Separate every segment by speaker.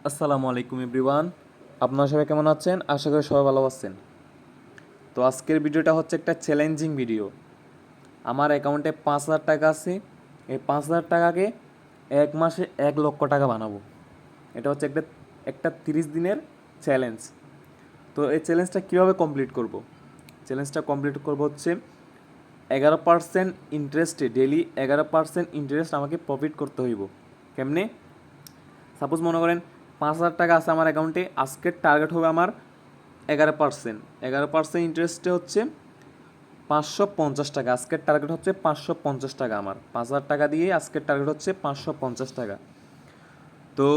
Speaker 1: আসসালামু আলাইকুম এভরিওয়ান। আপনারা সবাই কেমন আছেন? আশা করি সবাই ভালো আছেন। তো আজকের ভিডিওটা হচ্ছে একটা চ্যালেঞ্জিং ভিডিও। আমার অ্যাকাউন্টে 5,000 টাকা আছে। এই 5,000 টাকাকে এক মাসে 1 লক্ষ টাকা বানাবো। এটা হচ্ছে একটা একটা 30 দিনের চ্যালেঞ্জ। তো এই চ্যালেঞ্জটা কীভাবে কমপ্লিট করব? চ্যালেঞ্জটা কমপ্লিট করব হচ্ছে 11% ইন্টারেস্টে, ডেলি 11% ইন্টারেস্ট আমাকে প্রফিট করতে হইব। কেমনে? সাপোজ মনে করেন 5,000 টাকা আছে আমার অ্যাকাউন্টে, আজকের টার্গেট হবে আমার 11%। 11% ইন্টারেস্টে হচ্ছে 550 টাকা। আজকের টার্গেট হচ্ছে 550 টাকা। আমার 5,000 টাকা দিয়ে আজকের টার্গেট হচ্ছে 550 টাকা। তো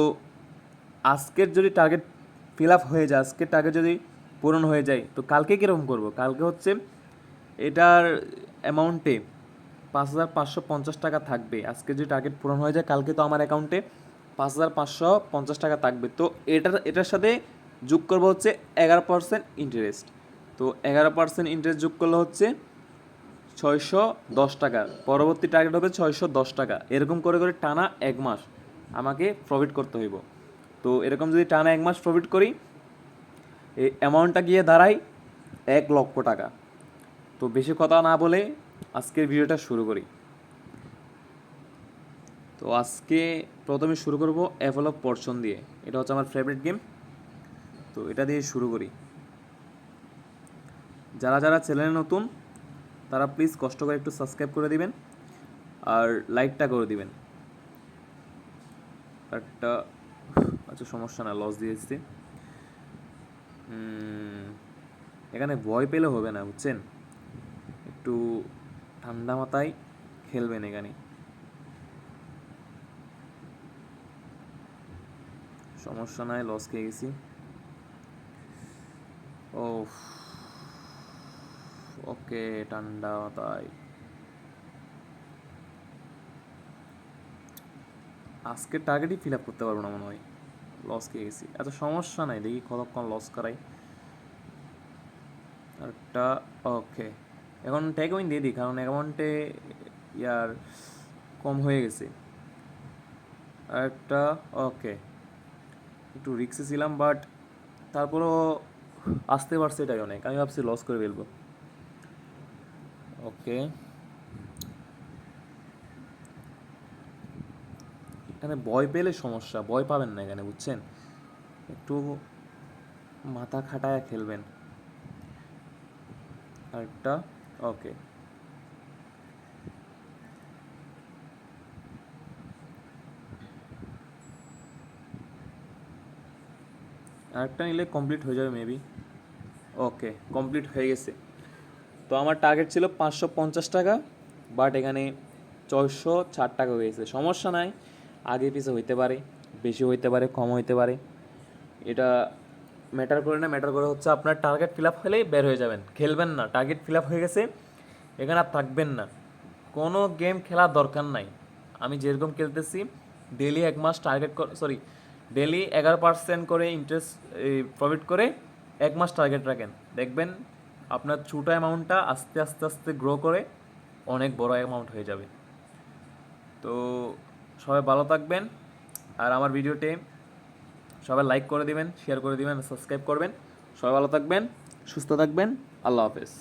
Speaker 1: আজকের যদি টার্গেট ফিল আপ হয়ে যায়, আজকের টার্গেট যদি পূরণ হয়ে যায়, তো কালকে কীরকম করব? কালকে হচ্ছে এটার অ্যামাউন্টে 5,550 টাকা থাকবে। আজকে যদি টার্গেট পূরণ হয়ে যায়, কালকে তো আমার অ্যাকাউন্টে 5,550 টাকা থাকবে। তো এটার সাথে যোগ করবো হচ্ছে 11% ইন্টারেস্ট। তো 11% ইন্টারেস্ট যোগ করলে হচ্ছে 610 টাকা। পরবর্তী টার্গেট হবে 610 টাকা। এরকম করে করে টানা 1 মাস আমাকে প্রফিট করতে হইব। তো এরকম যদি টানা 1 মাস প্রফিট করি, এই অ্যামাউন্টটা গিয়ে দাঁড়ায় 1 লক্ষ টাকা। তো বেশি কথা না বলে আজকের ভিডিওটা শুরু করি। তো আজকে প্রথমে শুরু করব অ্যাপল অফ পরশন দিয়ে। এটা হচ্ছে আমার ফেভারিট গেম। তো এটা দিয়ে শুরু করি। যারা যারা চ্যানেলে নতুন তারা প্লিজ কষ্ট করে একটু সাবস্ক্রাইব করে দিবেন আর লাইকটা করে দিবেন। একটা আচ্ছা, সমস্যা না, লস দিয়ে এসেছি। এখানে ভয় পেলে হবে না, বুঝছেন? একটু ঠান্ডা মাথায় খেলবেন এখানে। সমস্যা নাই, লস খেয়ে গেছি। ও ওকে, ঠান্ডা মাথায়। আজকের টার্গেটই ফিল আপ করতে পারবো না মনে হয়, লস খেয়ে গেছি। আচ্ছা সমস্যা নাই, দেখি কতক্ষণ লস করাই। একটা ওকে, এখন ট্যাগ উইন দিয়ে দিই, কারণ অ্যাকাউন্টে ইয়ার কম হয়ে গেছে। একটা ওকে, একটু রিক্সে ছিলাম, বাট তারপরও আসতে পারছে, এটাই অনেক। আমি ভাবছি লস করে ফেলবো। ওকে, এখানে ভয় পেলে সমস্যা। ভয় পাবেন না এখানে, বুঝছেন? একটু মাথা খাটায় খেলবেন। আরেকটা ওকে, আরেকটা নিলে কমপ্লিট হয়ে যাবে মেবি। ওকে, কমপ্লিট হয়ে গেছে। তো আমার টার্গেট ছিল 550 টাকা, বাট এখানে 660 টাকা হয়ে গেছে। সমস্যা নাই, আগে পিছে হইতে পারে, বেশি হইতে পারে, কম হইতে পারে। এটা ম্যাটার করে না। ম্যাটার করে হচ্ছে আপনার টার্গেট ফিল আপ হলেই বের হয়ে যাবেন। খেলবেন না, টার্গেট ফিল আপ হয়ে গেছে এখানে আর থাকবেন না। কোনো গেম খেলার দরকার নাই। আমি যেরকম খেলতেছি, ডেলি 1 মাস টার্গেট সরি, ডেলি 11% করে ইন্টারেস্ট প্রফিট করে 1 মাস টার্গেট রাখেন, দেখবেন আপনার ছোটো অ্যামাউন্টটা আস্তে আস্তে আস্তে গ্রো করে অনেক বড় অ্যামাউন্ট হয়ে যাবে। তো সবাই ভালো থাকবেন, আর আমার ভিডিওতে সবাই লাইক করে দিবেন, শেয়ার করে দিবেন, সাবস্ক্রাইব করবেন। সবাই ভালো থাকবেন, সুস্থ থাকবেন। আল্লাহ হাফেজ।